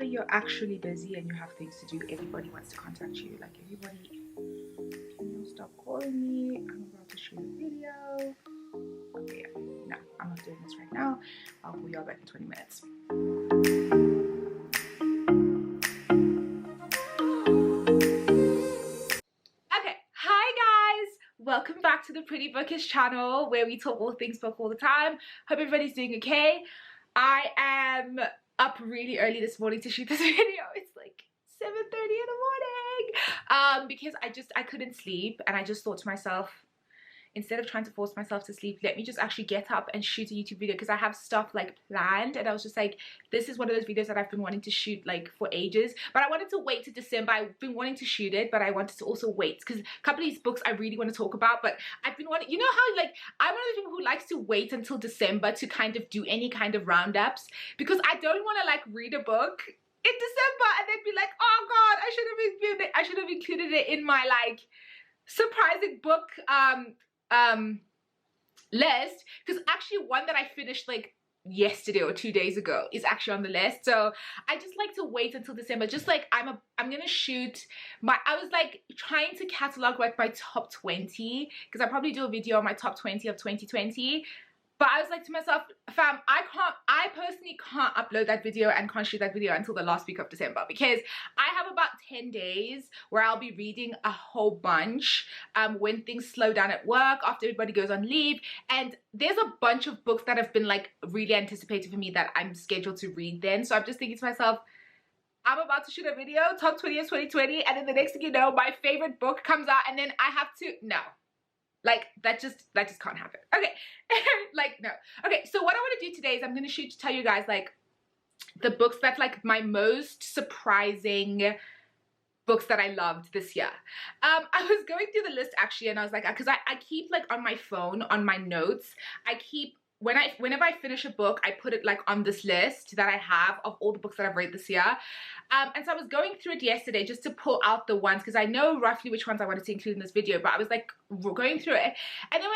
you're actually busy and you have things to do, everybody wants to contact you. Like, everybody, can you stop calling me? I'm about to shoot a video. Okay, yeah. No, I'm not doing this right now. I'll call y'all back in 20 minutes. Okay, hi guys! Welcome back to the Pretty Bookish channel, where we talk all things book all the time. Hope everybody's doing okay. I am up really early this morning to shoot this video. It's like 7:30 in the morning because I couldn't sleep, and I just thought to myself, instead of trying to force myself to sleep, let me just actually get up and shoot a YouTube video, because I have stuff like planned, and I was just like, this is one of those videos that I've been wanting to shoot like for ages, but I wanted to wait to December. I've been wanting to shoot it, but I wanted to also wait because a couple of these books I really want to talk about, but I've been wanting, you know how like I'm one of those people who likes to wait until December to kind of do any kind of roundups, because I don't want to like read a book in December and then be like, oh god, I should have included it in my like surprising book list, because actually one that I finished like yesterday or 2 days ago is actually on the list. So I just like to wait until December. Just like I'm gonna shoot my, I was like trying to catalog like my top 20, because I probably do a video on my top 20 of 2020. But I was like to myself, fam, I personally can't upload that video and can't shoot that video until the last week of December, because I have about 10 days where I'll be reading a whole bunch when things slow down at work, after everybody goes on leave. And there's a bunch of books that have been like really anticipated for me that I'm scheduled to read then. So I'm just thinking to myself, I'm about to shoot a video, top 20 of 2020, and then the next thing you know, my favorite book comes out, and then I have to, no. Like, that just can't happen. Okay, like, no. Okay, so what I want to do today is I'm going to shoot to tell you guys, like, the books that, like, my most surprising books that I loved this year. I was going through the list, actually, and I was like, because I keep, like, on my phone, on my notes, I keep, whenever I finish a book, I put it, like, on this list that I have of all the books that I've read this year. And so I was going through it yesterday just to pull out the ones, because I know roughly which ones I wanted to include in this video, but I was like going through it. And then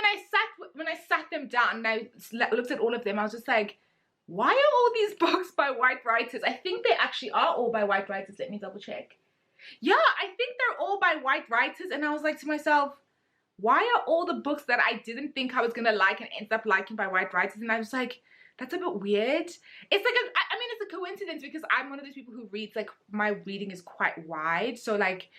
when I sat them down and I looked at all of them, I was just like, why are all these books by white writers? I think they actually are all by white writers. Let me double check. Yeah, I think they're all by white writers. And I was like to myself, why are all the books that I didn't think I was gonna like and ended up liking by white writers? And I was like, that's a bit weird. It's like, I mean, it's a coincidence, because I'm one of those people who reads, like, my reading is quite wide. So, like,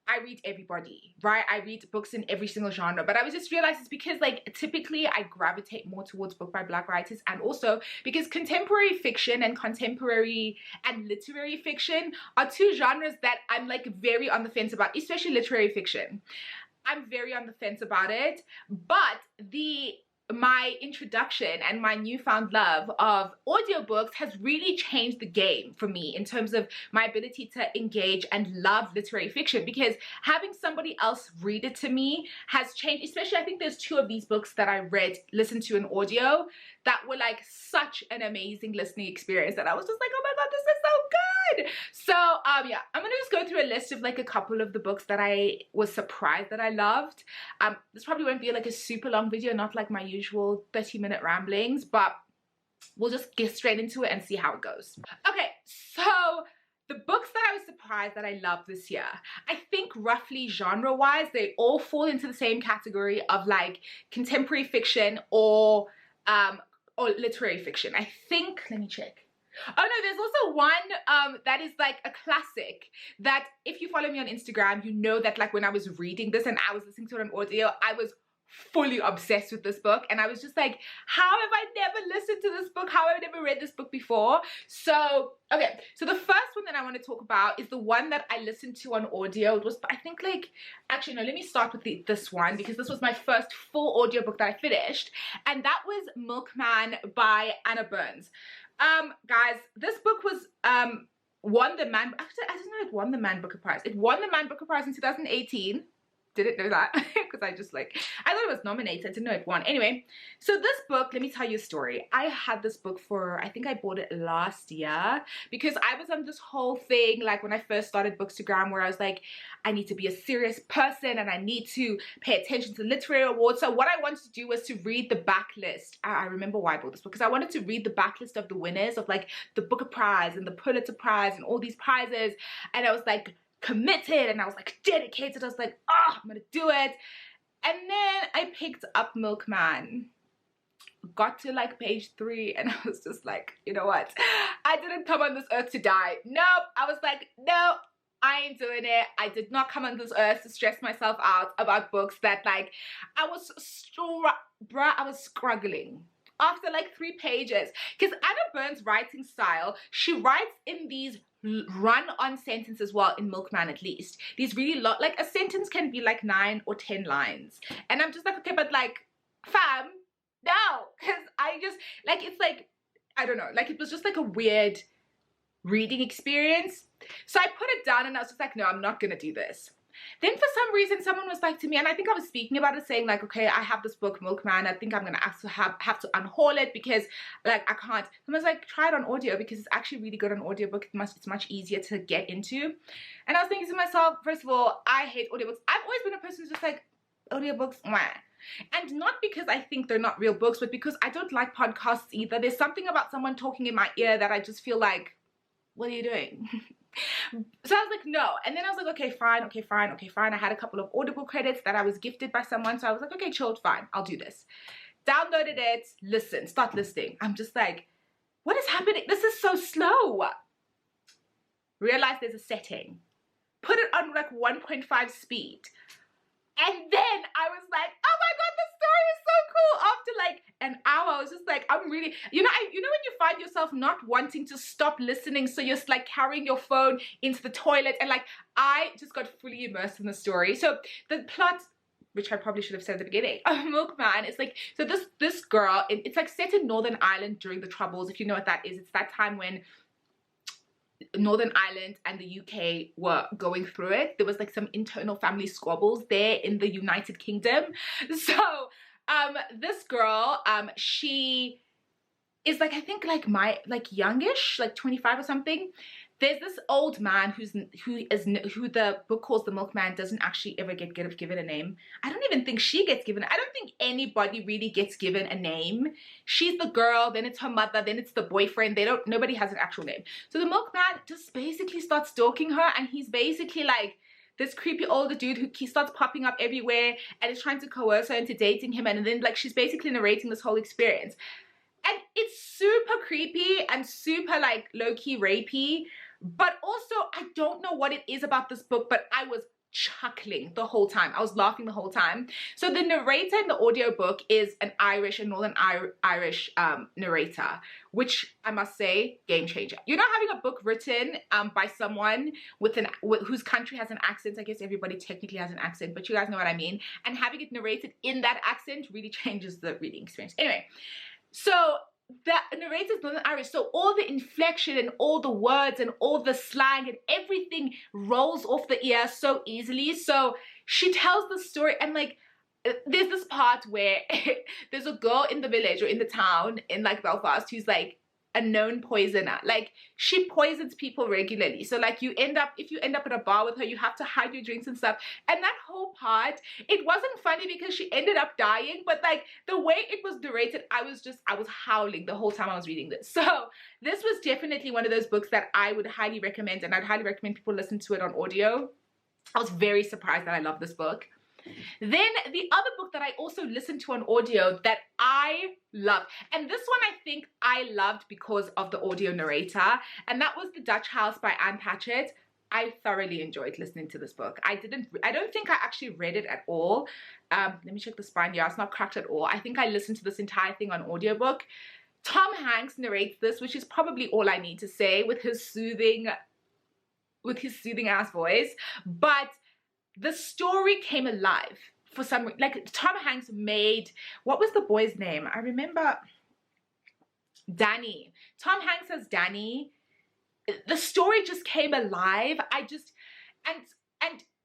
I read everybody, right? I read books in every single genre. But I was just realized it's because, like, typically I gravitate more towards book by black writers. And also because contemporary fiction and contemporary and literary fiction are two genres that I'm, like, very on the fence about, especially literary fiction. I'm very on the fence about it. But my introduction and my newfound love of audiobooks has really changed the game for me in terms of my ability to engage and love literary fiction, because having somebody else read it to me has changed. Especially, I think there's two of these books that I listened to in audio that were like such an amazing listening experience that I was just like, oh my god, this is so good. So yeah, I'm gonna just go through a list of like a couple of the books that I was surprised that I loved. This probably won't be like a super long video, not like my usual 30-minute ramblings, but we'll just get straight into it and see how it goes. Okay, so the books that I was surprised that I loved this year, I think roughly genre-wise, they all fall into the same category of like contemporary fiction or literary fiction. I think, let me check. Oh no, there's also one that is like a classic that if you follow me on Instagram, you know that like when I was reading this and I was listening to it on audio, I was fully obsessed with this book, and I was just like, how have I never listened to this book? How have I never read this book before? So okay, so the first one that I want to talk about is the one that I listened to on audio. It was, I think, like, actually no, let me start with this one, because this was my first full audiobook that I finished, and that was Milkman by Anna Burns. Guys, this book was won the Man, actually I don't know, it won the Man Booker Prize. It won the Man Booker Prize in 2018. didn't know that because I thought it was nominated. I didn't know it won. Anyway, so this book, let me tell you a story. I had this book for, I think I bought it last year because I was on this whole thing, like when I first started Bookstagram, where I was like, I need to be a serious person and I need to pay attention to literary awards. So what I wanted to do was to read the backlist. I remember why I bought this book, because I wanted to read the backlist of the winners of like the Booker Prize and the Pulitzer Prize and all these prizes. And I was like committed and I was like dedicated. I was like, oh, I'm gonna do it. And then I picked up Milkman, got to like page 3, and I was just like, you know what? I didn't come on this earth to die. Nope. I was like, no, I ain't doing it. I did not come on this earth to stress myself out about books that like, I was struggling after like 3 pages. Because Anna Burns' writing style, she writes in these run-on sentences, well, in Milkman at least. These really long, like a sentence can be like 9 or 10 lines. And I'm just like, okay, but like, fam, no. Because I just, like, it's like, I don't know, like it was just like a weird reading experience. So I put it down and I was just like, no, I'm not gonna do this. Then for some reason someone was like to me, and I think I was speaking about it, saying like, okay, I have this book Milkman, I think I'm gonna have to unhaul it because like I can't. And I was like, try it on audio because it's actually really good on audiobook. It's much easier to get into. And I was thinking to myself, first of all, I hate audiobooks. I've always been a person who's just like, audiobooks, meh. And not because I think they're not real books, but because I don't like podcasts either. There's something about someone talking in my ear that I just feel like, what are you doing? So I was like, no. And then I was like, okay, fine. I had a couple of Audible credits that I was gifted by someone. So I was like, okay, chilled, fine. I'll do this. Downloaded it, start listening. I'm just like, what is happening? This is so slow. Realize there's a setting. Put it on like 1.5 speed. And then I was like, oh my God, the story is so cool. After like an hour, I was just like, I'm really, you know when you find yourself not wanting to stop listening, so you're just like carrying your phone into the toilet, and like, I just got fully immersed in the story. So the plot, which I probably should have said at the beginning, of Milkman is like, so this girl, it's like set in Northern Ireland during the Troubles, if you know what that is. It's that time when Northern Ireland and the UK were going through it. There was like some internal family squabbles there in the United Kingdom. So this girl, she is like, I think like youngish, like 25 or something. There's this old man who the book calls the Milkman, doesn't actually ever get given a name. I don't even think she gets given. I don't think anybody really gets given a name. She's the girl, then it's her mother, then it's the boyfriend. Nobody has an actual name. So the Milkman just basically starts stalking her, and he's basically like this creepy older dude who he starts popping up everywhere and is trying to coerce her into dating him. And then like she's basically narrating this whole experience. And it's super creepy and super like low-key rapey. But also, I don't know what it is about this book, but I was chuckling the whole time. I was laughing the whole time. So the narrator in the audiobook is a Northern Irish narrator, which I must say, game changer. You know, having a book written by someone whose country has an accent. I guess everybody technically has an accent, but you guys know what I mean. And having it narrated in that accent really changes the reading experience. Anyway, so the narrator's Northern Irish, so all the inflection and all the words and all the slang and everything rolls off the ear so easily. So she tells the story, and like there's this part where there's a girl in the village or in the town in like Belfast who's like a known poisoner. Like she poisons people regularly. So like if you end up at a bar with her, you have to hide your drinks and stuff. And that whole part, it wasn't funny because she ended up dying, but like the way it was narrated, I was howling the whole time I was reading this. So this was definitely one of those books that I would highly recommend, and I'd highly recommend people listen to it on audio. I was very surprised that I love this book. Then the other book that I also listened to on audio that I loved, and this one I think I loved because of the audio narrator, and that was The Dutch House by Anne Patchett. I thoroughly enjoyed listening to this book. I don't think I actually read it at all. Let me check the spine. Yeah, it's not cracked at all. I think I listened to this entire thing on audiobook. Tom Hanks narrates this, which is probably all I need to say, with his soothing ass voice. But the story came alive for some reason. Like Tom Hanks made, what was the boy's name? I remember Danny. Tom Hanks as Danny. The story just came alive. And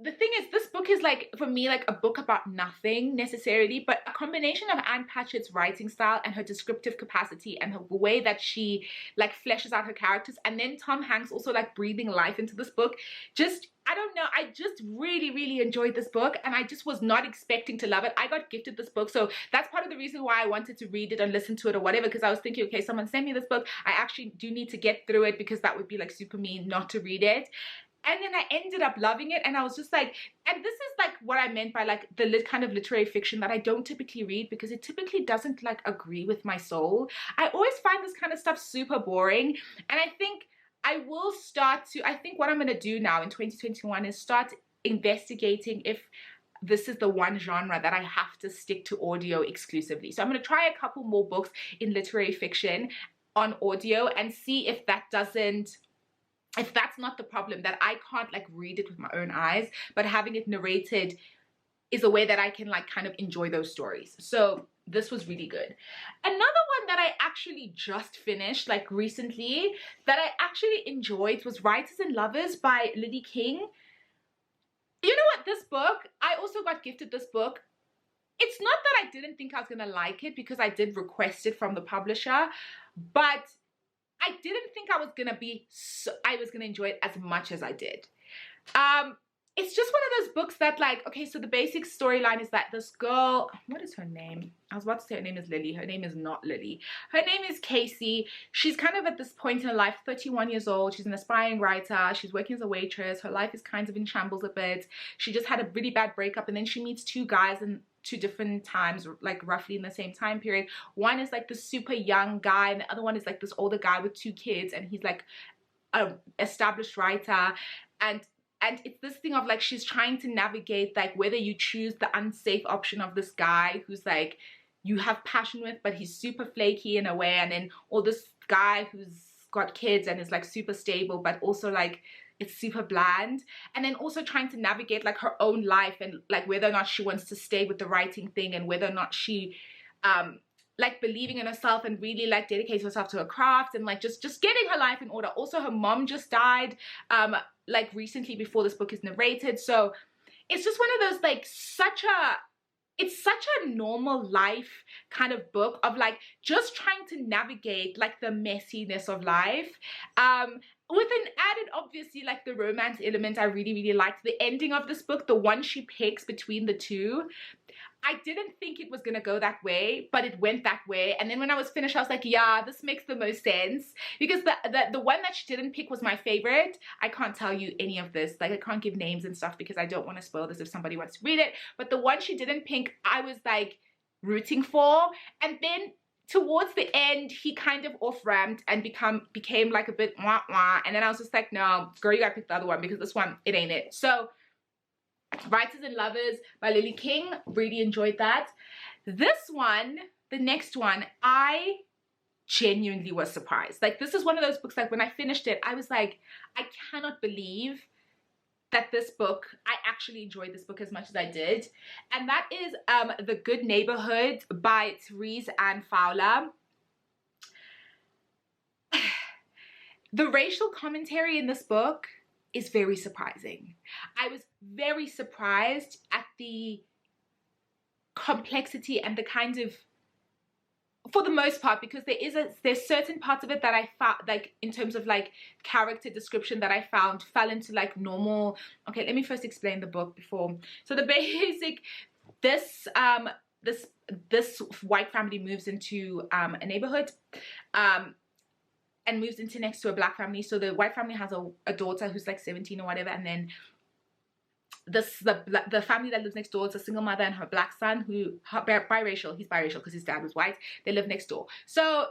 the thing is, this book is like, for me, like a book about nothing necessarily, but a combination of Anne Patchett's writing style and her descriptive capacity and the way that she like fleshes out her characters, and then Tom Hanks also like breathing life into this book. Just, I don't know, I just really, really enjoyed this book, and I just was not expecting to love it. I got gifted this book, so that's part of the reason why I wanted to read it and listen to it or whatever, because I was thinking, okay, someone sent me this book, I actually do need to get through it, because that would be like super mean not to read it. And then I ended up loving it, and I was just like, and this is like what I meant by like the kind of literary fiction that I don't typically read, because it typically doesn't like agree with my soul. I always find this kind of stuff super boring, and I think I will start to, I think what I'm going to do now in 2021 is start investigating if this is the one genre that I have to stick to audio exclusively. So I'm going to try a couple more books in literary fiction on audio and see if that doesn't, if that's not the problem, that I can't like read it with my own eyes, but having it narrated is a way that I can like kind of enjoy those stories. So this was really good. Another one that I actually just finished like recently that I actually enjoyed was Writers and Lovers by Lily King. You know what, this book, I also got gifted this book. It's not that I didn't think I was gonna like it, because I did request it from the publisher, but I didn't think I was gonna enjoy it as much as I did. It's just one of those books that like, okay, so the basic storyline is that this girl, what is her name? I was about to say her name is Lily. Her name is not Lily. Her name is Casey. She's kind of at this point in her life, 31 years old. She's an aspiring writer. She's working as a waitress. Her life is kind of in shambles a bit. She just had a really bad breakup, and then she meets two guys in two different times, like roughly in the same time period. One is like the super young guy, and the other one is like this older guy with two kids, and he's like an established writer. And it's this thing of like, she's trying to navigate like whether you choose the unsafe option of this guy who's like you have passion with, but he's super flaky in a way, and then or this guy who's got kids and is like super stable, but also like it's super bland. And then also trying to navigate like her own life, and like whether or not she wants to stay with the writing thing, and whether or not she like believing in herself and really like dedicates herself to her craft, and like just getting her life in order. Also her mom just died like recently before this book is narrated, so it's just one of those like it's such a normal life kind of book of like just trying to navigate like the messiness of life, with an added, obviously, like the romance element. I really, really liked the ending of this book, the one she picks between the two. I didn't think it was gonna go that way, but it went that way. And then when I was finished, I was like, yeah, this makes the most sense, because the one that she didn't pick was my favorite. I can't tell you any of this, like I can't give names and stuff because I don't want to spoil this if somebody wants to read it. But the one she didn't pick, I was like rooting for. And then towards the end, he kind of off-ramped and became like a bit wah wah. And then I was just like, no, girl, you gotta pick the other one, because this one, it ain't it. So Writers and Lovers by Lily King, really enjoyed that. This one, the next one, I genuinely was surprised. Like, this is one of those books, like when I finished it, I was like, I cannot believe that this book, I actually enjoyed this book as much as I did. And that is The Good Neighborhood by Therese Ann Fowler. The racial commentary in this book is very surprising. I was very surprised at the complexity and the kind of, for the most part, because there's certain parts of it that I found, like in terms of like character description, that I found fell into like normal. Okay, let me first explain the book before. So the basic, this white family moves into a neighborhood, and moves into next to a black family. So the white family has a daughter who's like 17 or whatever, and then the family that lives next door is a single mother and her black son, who biracial. He's biracial because his dad was white. They live next door. So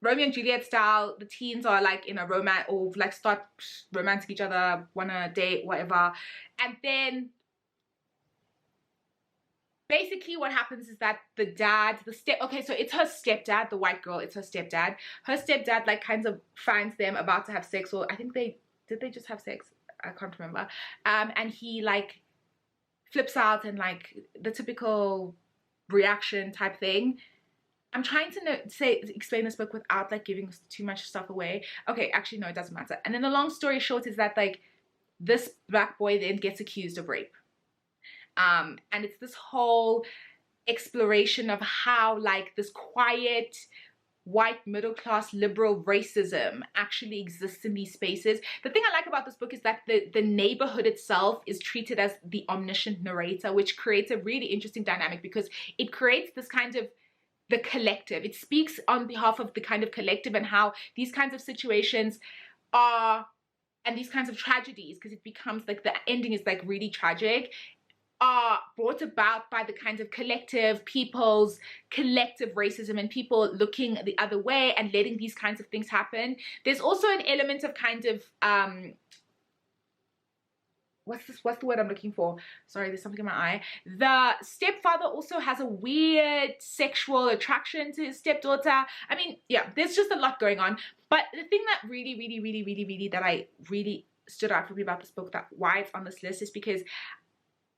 Romeo and Juliet style, the teens are like in a romance, or like start romancing each other, wanna date, whatever. And then basically what happens is that the dad, okay, so it's her stepdad, the white girl, it's her stepdad. Her stepdad like kind of finds them about to have sex, or I think did they just have sex? I can't remember. And he like flips out, and like the typical reaction type thing. I'm trying to explain this book without like giving too much stuff away. Okay, actually no, it doesn't matter. And then the long story short is that like this black boy then gets accused of rape. And it's this whole exploration of how like this quiet white middle class liberal racism actually exists in these spaces. The thing I like about this book is that the neighborhood itself is treated as the omniscient narrator, which creates a really interesting dynamic because it creates this kind of the collective. It speaks on behalf of the kind of collective and how these kinds of situations are, and these kinds of tragedies, because it becomes like the ending is like really tragic, are brought about by the kinds of people's collective racism and people looking the other way and letting these kinds of things happen. There's also an element of kind of what's the word I'm looking for? Sorry, there's something in my eye. The stepfather also has a weird sexual attraction to his stepdaughter. I mean, yeah, there's just a lot going on. But the thing that really that I really stood out for me about this book, that why it's on this list, is because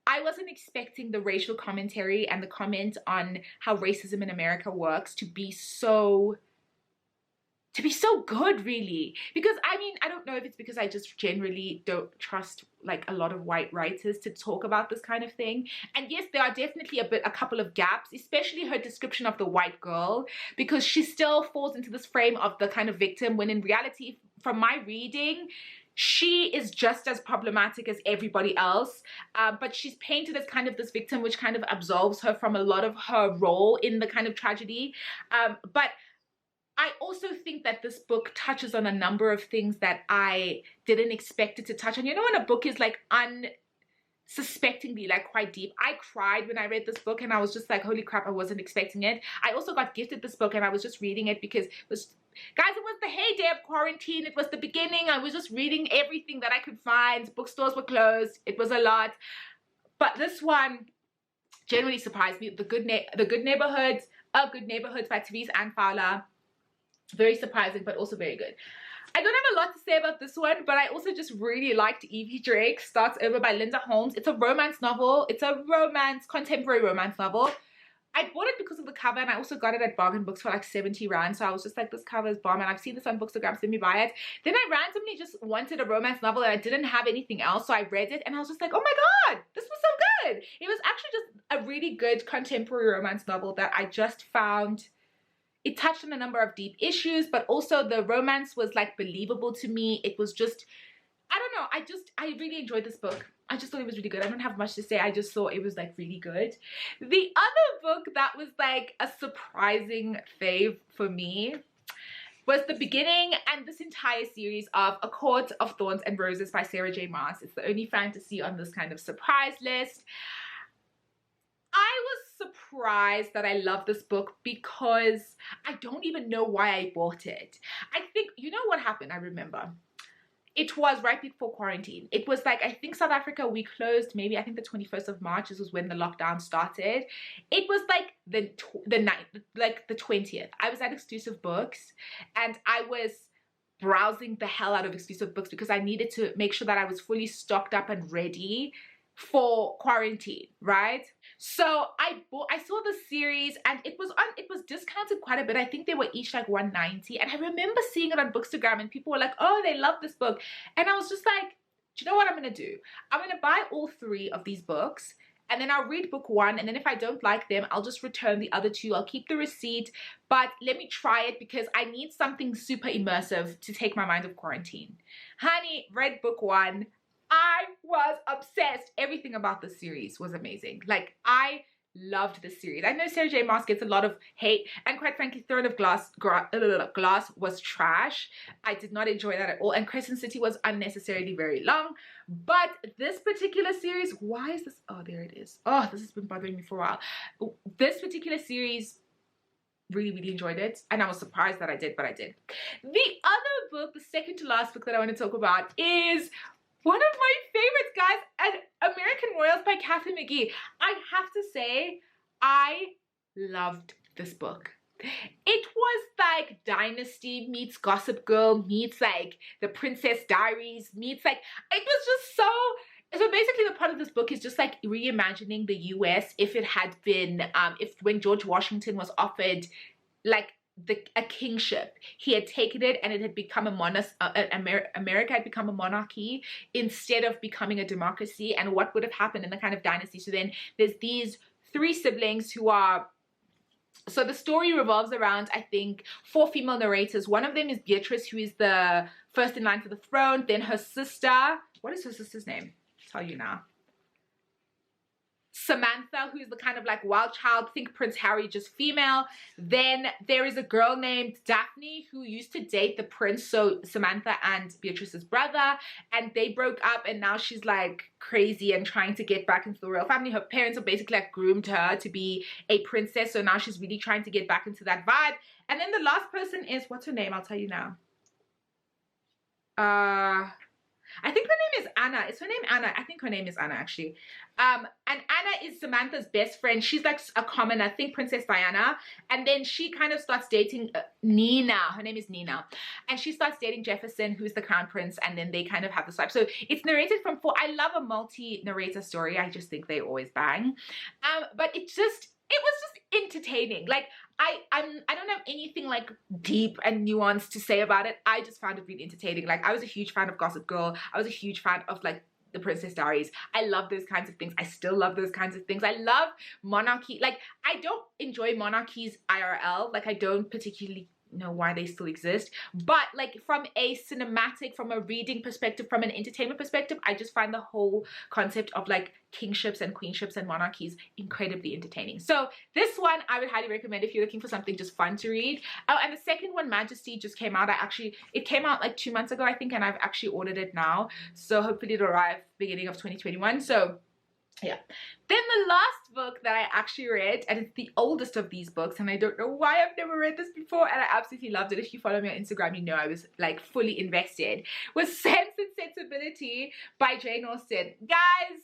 I wasn't expecting the racial commentary and the comment on how racism in America works to be so good, really. Because I mean, I don't know if it's because I just generally don't trust like a lot of white writers to talk about this kind of thing. And yes, there are definitely a couple of gaps, especially her description of the white girl, because she still falls into this frame of the kind of victim, when in reality, from my reading, she is just as problematic as everybody else, but she's painted as kind of this victim, which kind of absolves her from a lot of her role in the kind of tragedy. But I also think that this book touches on a number of things that I didn't expect it to touch on. You know, when a book is like unsuspectingly like quite deep. I cried when I read this book and I was just like, holy crap, I wasn't expecting it. I also got gifted this book and I was just reading it because it was, guys, it was the heyday of quarantine. It was the beginning. I was just reading everything that I could find. Bookstores were closed. It was a lot. But this one genuinely surprised me. The Good Neighborhoods by Therese Ann Fowler. Very surprising, but also very good. I don't have a lot to say about this one, but I also just really liked Evie Drake Starts Over by Linda Holmes. It's a romance novel. It's a contemporary romance novel. I bought it because of the cover, and I also got it at Bargain Books for like 70 rand. So I was just like, this cover is bomb, and I've seen this on Bookstagram, so let me buy it. Then I randomly just wanted a romance novel, and I didn't have anything else, so I read it, and I was just like, oh my god, this was so good. It was actually just a really good contemporary romance novel that I just found. It touched on a number of deep issues, but also the romance was like believable to me. It was just, I don't know, I really enjoyed this book. I just thought it was really good. I don't have much to say. I just thought it was like really good. The other book that was like a surprising fave for me was the beginning and this entire series of A Court of Thorns and Roses by Sarah J Maas. It's the only fantasy on this kind of surprise list. I was surprised that I love this book because I don't even know why I bought it. I think, you know what happened? I remember. It was right before quarantine. It was like, I think South Africa, we closed maybe, I think the 21st of March. This was when the lockdown started. It was like the 20th. I was at Exclusive Books and I was browsing the hell out of Exclusive Books because I needed to make sure that I was fully stocked up and ready for quarantine, right? So I saw the series and it was discounted quite a bit. I think they were each like 190, and I remember seeing it on Bookstagram and people were like, oh, they love this book. And I was just like, do you know what I'm gonna do? I'm gonna buy all 3 of these books and then I'll read book 1, and then if I don't like them, I'll just return the other 2. I'll keep the receipt, but let me try it because I need something super immersive to take my mind off quarantine. Honey, read book 1. I was obsessed. Everything about the series was amazing. Like, I loved this series. I know Sarah J Maas gets a lot of hate, and quite frankly, Throne of Glass was trash. I did not enjoy that at all, and Crescent City was unnecessarily very long. But this particular series, why is this? Oh, there it is. Oh, this has been bothering me for a while. This particular series, really enjoyed it, and I was surprised that I did, but I did. The other book, the second to last book that I want to talk about, is one of my favorites, guys, American Royals by Kathy McGee. I have to say, I loved this book. It was like Dynasty meets Gossip Girl meets like The Princess Diaries meets like, it was just so basically the part of this book is just like reimagining the US if it had been, when George Washington was offered like a kingship. He had taken it and it had become a America had become a monarchy instead of becoming a democracy, and what would have happened in the kind of dynasty. So then there's these three siblings who are, so the story revolves around, I think, four female narrators. One of them is Beatrice, who is the first in line for the throne. Then her sister, what is her sister's name? I'll tell you now. Samantha, who's the kind of like wild child, think Prince Harry, just female. Then there is a girl named Daphne who used to date the prince, so Samantha and Beatrice's brother, and they broke up, and now she's like crazy and trying to get back into the royal family. Her parents have basically like groomed her to be a princess, so now she's really trying to get back into that vibe. And then the last person is, what's her name? I'll tell you now. I think her name is Anna. Is her name Anna? I think her name is Anna, actually. And Anna is Samantha's best friend. She's like a commoner, think Princess Diana. And then she kind of starts dating Nina. Her name is Nina. And she starts dating Jefferson, who's the crown prince. And then they kind of have this vibe. So it's narrated from four. I love a multi-narrator story. I just think they always bang. But it was just entertaining. Like, I don't have anything like deep and nuanced to say about it. I just found it really entertaining. Like, I was a huge fan of Gossip Girl. I was a huge fan of like The Princess Diaries. I love those kinds of things. I still love those kinds of things. I love monarchy. Like, I don't enjoy monarchies IRL. Like, I don't particularly know why they still exist, but like from a cinematic, from a reading perspective, from an entertainment perspective, I just find the whole concept of like kingships and queenships and monarchies incredibly entertaining. So this one I would highly recommend if you're looking for something just fun to read. Oh, and the second one, Majesty, just came out. It came out like 2 months ago, I think, and I've actually ordered it now, so hopefully it'll arrive beginning of 2021. So yeah. Then the last book that I actually read, and it's the oldest of these books, and I don't know why I've never read this before, and I absolutely loved it. If you follow me on Instagram, you know I was like fully invested, was Sense and Sensibility by Jane Austen. Guys,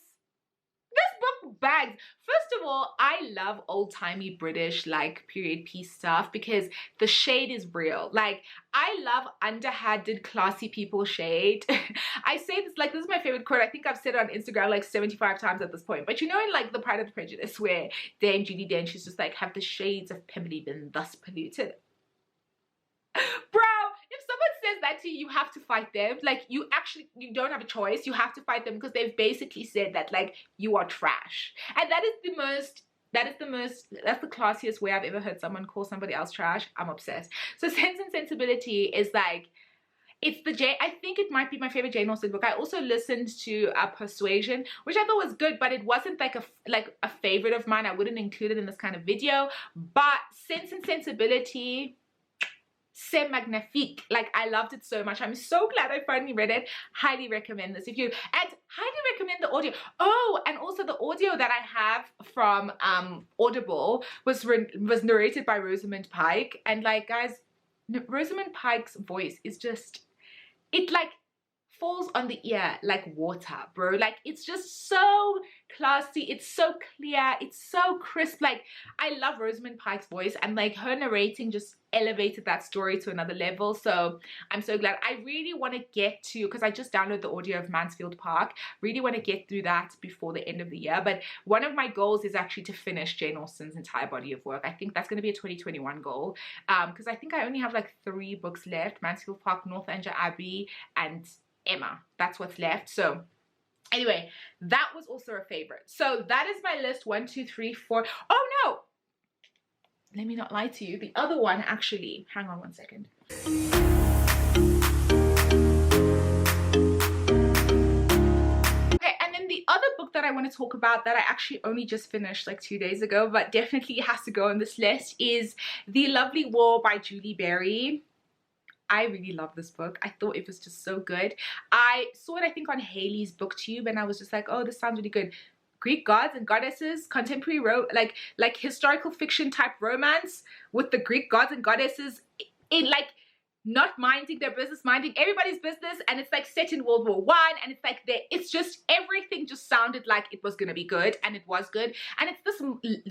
this book bags. First of all, I love old-timey British like period piece stuff because the shade is real. Like, I love underhanded, classy people shade. I say this, like, this is my favorite quote. I think I've said it on Instagram like 75 times at this point. But you know, in like The Pride and Prejudice, where Dame Judi Dench, she's just like, have the shades of Pemberley been thus polluted? Bro, if someone says that to you, you have to fight them. Like, you don't have a choice. You have to fight them because they've basically said that like you are trash. And that's the classiest way I've ever heard someone call somebody else trash. I'm obsessed. So Sense and Sensibility is like, I think it might be my favorite Jane Austen book. I also listened to Persuasion, which I thought was good, but it wasn't like a favorite of mine. I wouldn't include it in this kind of video. But Sense and Sensibility, c'est magnifique. Like, I loved it so much. I'm so glad I finally read it. Highly recommend this. And highly recommend the audio. Oh, and also the audio that I have from Audible was narrated by Rosamund Pike. And like, guys, Rosamund Pike's voice is just, it like falls on the ear like water, bro. Like, it's just so classy, it's so clear, it's so crisp. Like, I love Rosamund Pike's voice, and like her narrating just elevated that story to another level. So I'm so glad. I really want to get to, because I just downloaded the audio of Mansfield Park, really want to get through that before the end of the year. But one of my goals is actually to finish Jane Austen's entire body of work. I think that's going to be a 2021 goal, because I think I only have like 3 books left: Mansfield Park, Northanger Abbey, and Emma. That's what's left. So anyway, that was also a favorite. So that is my list. 1, 2, 3, 4. Oh no, let me not lie to you. The other one, actually, hang on one second. Okay, and then the other book that I want to talk about that I actually only just finished like 2 days ago, but definitely has to go on this list, is The Lovely War by Julie Berry. I really love this book. I thought it was just so good. I saw it, I think, on Haley's BookTube, and I was just like, oh, this sounds really good. Greek gods and goddesses, contemporary like historical fiction type romance with the Greek gods and goddesses in like not minding their business, minding everybody's business, and it's like set in World War I, and it's like it's just everything just sounded like it was gonna be good, and it was good. And it's this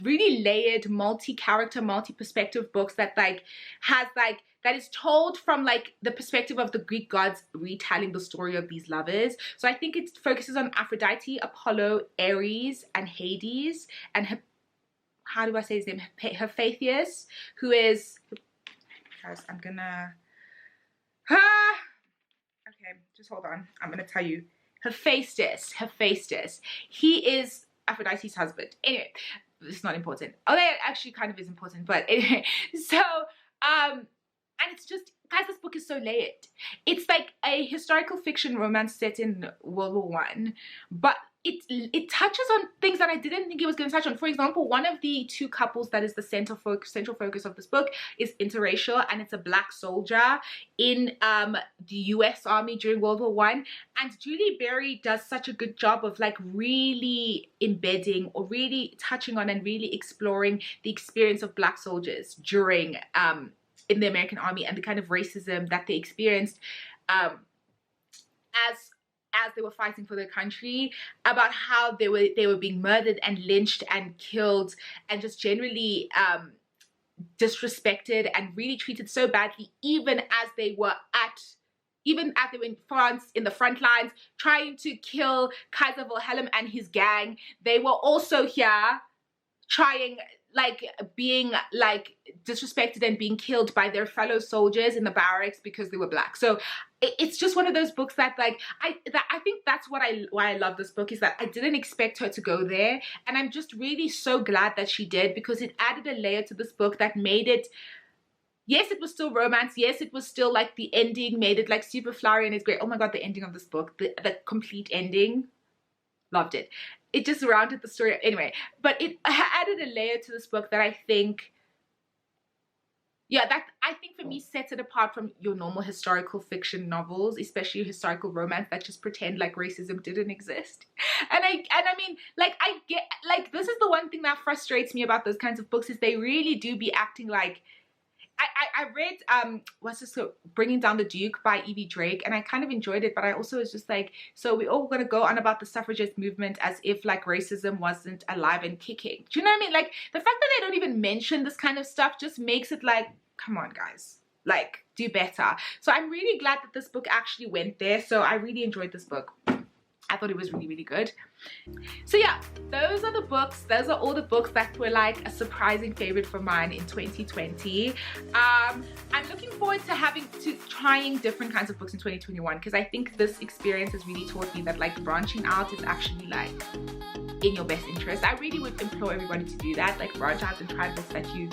really layered, multi-character, multi-perspective books that like has like that is told from like the perspective of the Greek gods retelling the story of these lovers. So I think it focuses on Aphrodite, Apollo, Ares, and Hades, and how do I say his name? Hephaestus, who is has, I'm gonna, okay, just hold on. I'm gonna tell you. Hephaestus. He is Aphrodite's husband. Anyway, it's not important. Oh, that actually kind of is important, but anyway. So, and it's just, guys, this book is so layered. It's like a historical fiction romance set in World War I, but it touches on things that I didn't think it was going to touch on. For example, one of the two couples that is the central focus of this book is interracial, and it's a black soldier in the US Army during World War I. And Julie Berry does such a good job of like really embedding or really touching on and really exploring the experience of black soldiers during in the American Army and the kind of racism that they experienced as they were fighting for their country, about how they were being murdered and lynched and killed and just generally disrespected and really treated so badly, even as they were in France in the front lines trying to kill Kaiser Wilhelm and his gang. They were also here trying, like, being like disrespected and being killed by their fellow soldiers in the barracks because they were black. So it's just one of those books that, like, I think that's why I love this book, is that I didn't expect her to go there, and I'm just really so glad that she did, because it added a layer to this book that made it, yes, it was still romance, yes, it was still like the ending made it like super flowery and it's great. Oh my god, the ending of this book, the complete ending, loved it. It just rounded the story anyway, but it added a layer to this book that I think, yeah, that I think for me sets it apart from your normal historical fiction novels, especially historical romance that just pretend like racism didn't exist. And I mean, like, I get, like, this is the one thing that frustrates me about those kinds of books, is they really do be acting like, I read what's this, Bringing Down the Duke by Evie Drake, and I kind of enjoyed it, but I also was just like, so we're all gonna go on about the suffragette movement as if like racism wasn't alive and kicking. Do you know what I mean? Like, the fact that they don't even mention this kind of stuff just makes it like, come on guys, like, do better. So I'm really glad that this book actually went there. So I really enjoyed this book. I thought it was really, really good. So yeah, those are the books. Those are all the books that were like a surprising favorite for mine in 2020. I'm looking forward to trying different kinds of books in 2021, because I think this experience has really taught me that like branching out is actually like in your best interest. I really would implore everybody to do that, like branch out and try books that you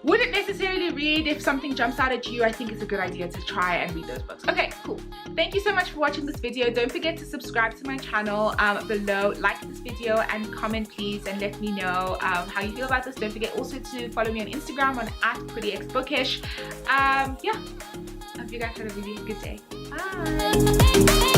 wouldn't necessarily read. If something jumps out at you, I think it's a good idea to try and read those books. Okay, cool. Thank you so much for watching this video. Don't forget to subscribe to my channel below. Like this video and comment please, and let me know how you feel about this. Don't forget also to follow me on Instagram on @prettyxbookish. Yeah, hope you guys had a really good day. Bye.